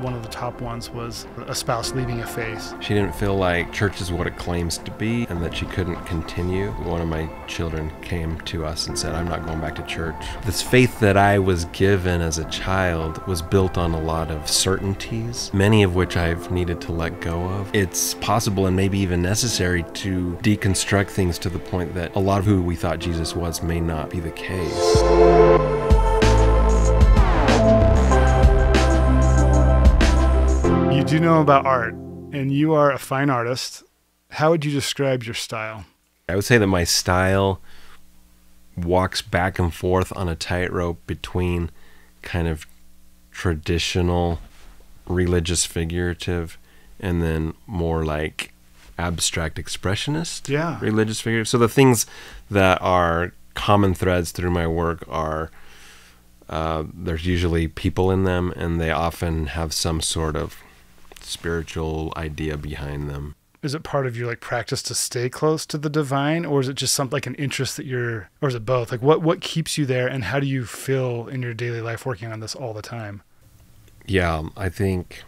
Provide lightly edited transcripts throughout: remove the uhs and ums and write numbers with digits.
One of the top ones was a spouse leaving a faith. She didn't feel like church is what it claims to be and that she couldn't continue. One of my children came to us and said, "I'm not going back to church." This faith that I was given as a child was built on a lot of certainties, many of which I've needed to let go of. It's possible and maybe even necessary to deconstruct things to the point that a lot of who we thought Jesus was may not be the case. You do know about art, and you are a fine artist. How would you describe your style? I would say that my style walks back and forth on a tightrope between kind of traditional religious figurative and then more like abstract expressionist religious figure. So the things that are common threads through my work are there's usually people in them, and they often have some sort of spiritual idea behind them. Is it part of your practice to stay close to the divine, or is it just something like an interest that or is it both? Like what keeps you there, and how do you feel in your daily life working on this all the time? Yeah, I think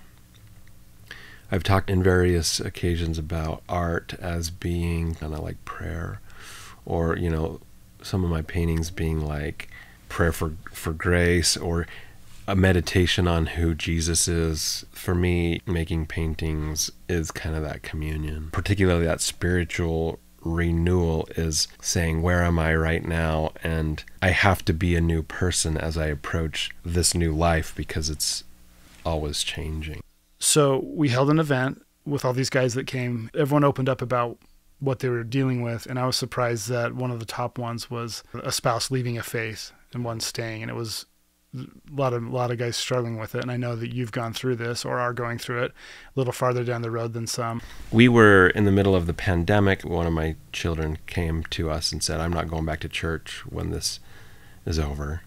I've talked in various occasions about art as being kind of like prayer, or, some of my paintings being like prayer for grace, or a meditation on who Jesus is. For me, making paintings is kind of that communion. Particularly that spiritual renewal is saying, where am I right now? And I have to be a new person as I approach this new life, because it's always changing. So we held an event with all these guys that came. Everyone opened up about what they were dealing with, and I was surprised that one of the top ones was a spouse leaving a faith and one staying, and it was a lot of guys struggling with it. And I know that you've gone through this or are going through it a little farther down the road than some. We were in the middle of the pandemic. One of my children came to us and said, "I'm not going back to church when this is over."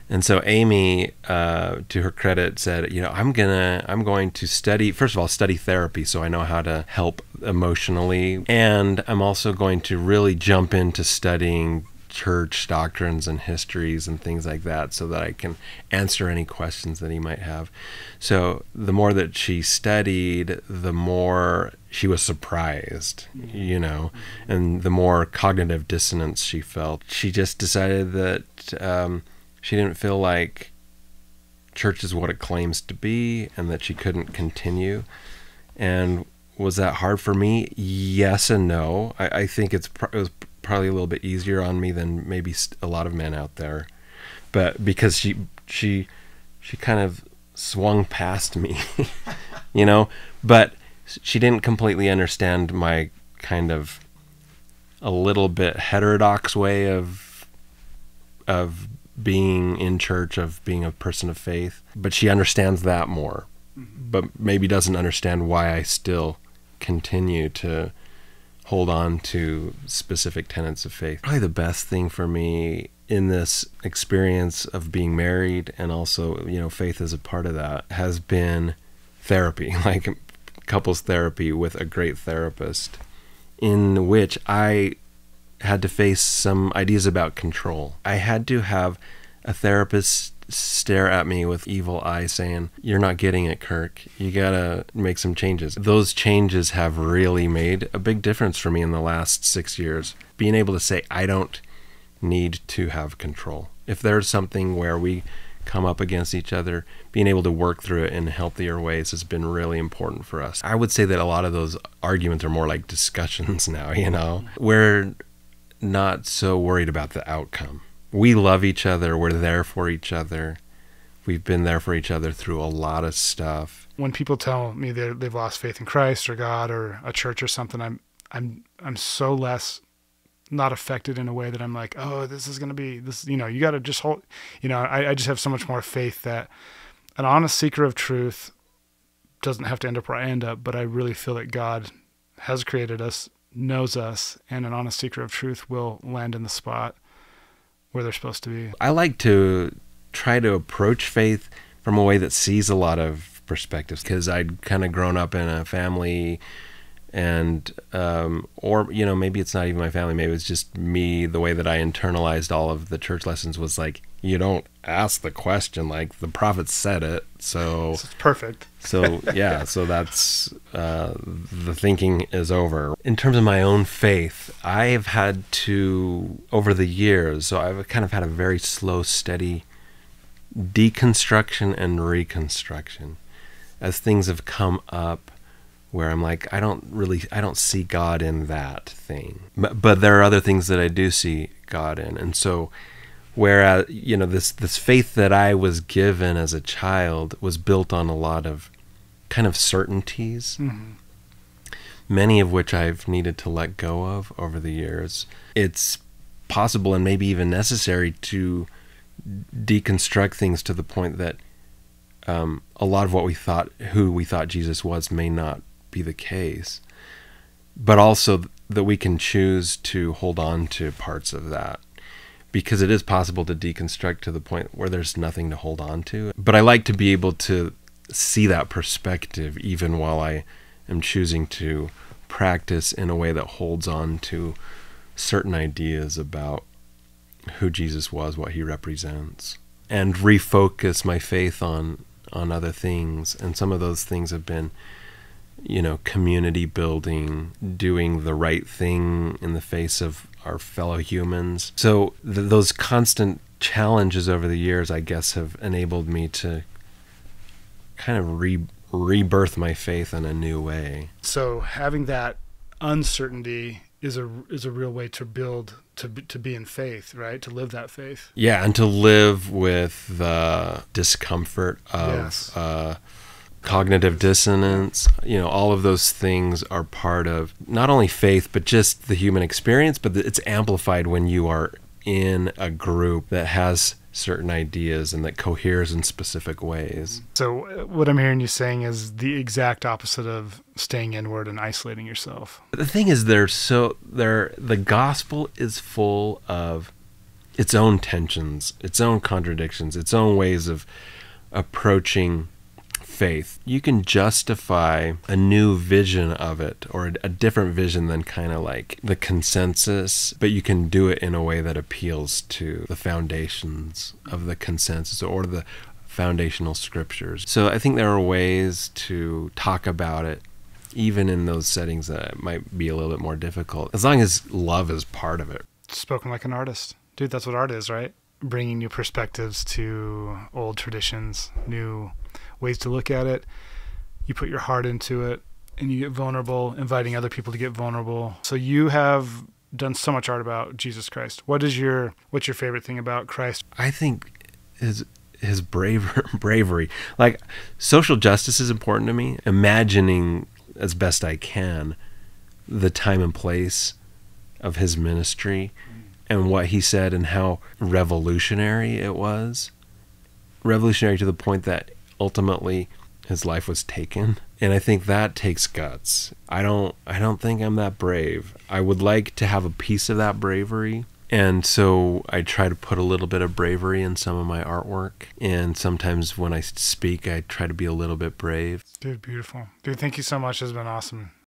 And so Amy, to her credit, said, I'm going to study, first of all, study therapy, so I know how to help emotionally. And I'm also going to really jump into studying church doctrines and histories and things like that, so that I can answer any questions that he might have. So the more that she studied, the more she was surprised, and the more cognitive dissonance she felt. She just decided that she didn't feel like church is what it claims to be and that she couldn't continue. And was that hard for me? Yes and no. I think it was probably a little bit easier on me than maybe a lot of men out there, but because she kind of swung past me, but she didn't completely understand my kind of a little bit heterodox way of being in church, of being a person of faith. But she understands that more, but maybe doesn't understand why I still continue to hold on to specific tenets of faith. Probably the best thing for me in this experience of being married, and also, faith as a part of that, has been therapy, like couples therapy with a great therapist, in which I had to face some ideas about control. I had to have a therapist stare at me with evil eye saying, "You're not getting it, Kirk. You gotta make some changes." Those changes have really made a big difference for me in the last 6 years. Being able to say, I don't need to have control. If there's something where we come up against each other, being able to work through it in healthier ways has been really important for us. I would say that a lot of those arguments are more like discussions now, We're not so worried about the outcome. We love each other. We're there for each other. We've been there for each other through a lot of stuff. When people tell me they've lost faith in Christ or God or a church or something, I'm so less not affected in a way that I'm like, oh, this is going to be this, you got to just hold, I just have so much more faith that an honest seeker of truth doesn't have to end up where I end up, but I really feel that God has created us, knows us, and an honest seeker of truth will land in the spot where they're supposed to be. I like to try to approach faith from a way that sees a lot of perspectives, because I'd kind of grown up in a family, and or maybe it's not even my family, maybe it's just me, the way that I internalized all of the church lessons was like, you don't ask the question, like the prophet said it, So it's perfect. So yeah, so that's the thinking is over. In terms of my own faith, I have had to, over the years, so I've kind of had a very slow, steady deconstruction and reconstruction as things have come up where I'm like, I don't see God in that thing. But there are other things that I do see God in. And so whereas, this faith that I was given as a child was built on a lot of kind of certainties, many of which I've needed to let go of over the years. It's possible and maybe even necessary to deconstruct things to the point that a lot of what who we thought Jesus was may not be the case, but also that we can choose to hold on to parts of that, because it is possible to deconstruct to the point where there's nothing to hold on to. But I like to be able to see that perspective even while I am choosing to practice in a way that holds on to certain ideas about who Jesus was, what he represents, and refocus my faith on other things. And some of those things have been, community building, doing the right thing in the face of our fellow humans. So those constant challenges over the years, I guess, have enabled me to kind of rebirth my faith in a new way. So having that uncertainty is a real way to build, to be in faith, right? To live that faith. Yeah, and to live with the discomfort of Yes. Cognitive dissonance. All of those things are part of not only faith, but just the human experience, but it's amplified when you are in a group that has certain ideas and that coheres in specific ways. So what I'm hearing you saying is the exact opposite of staying inward and isolating yourself. But the thing is, the gospel is full of its own tensions, its own contradictions, its own ways of approaching faith. You can justify a new vision of it, or a different vision than kind of like the consensus, but you can do it in a way that appeals to the foundations of the consensus or the foundational scriptures. So I think there are ways to talk about it even in those settings that might be a little bit more difficult, as long as love is part of it. Spoken like an artist. Dude, that's what art is, right? Bringing new perspectives to old traditions, new ways to look at it. You put your heart into it and you get vulnerable, inviting other people to get vulnerable. So you have done so much art about Jesus Christ. What's your favorite thing about Christ? I think his bravery. Like, social justice is important to me. Imagining as best I can the time and place of his ministry and what he said and how revolutionary it was. Revolutionary to the point that ultimately his life was taken. And I think that takes guts. I don't think I'm that brave. I would like to have a piece of that bravery. And so I try to put a little bit of bravery in some of my artwork. And sometimes when I speak, I try to be a little bit brave. Dude, beautiful. Dude, thank you so much. It's been awesome.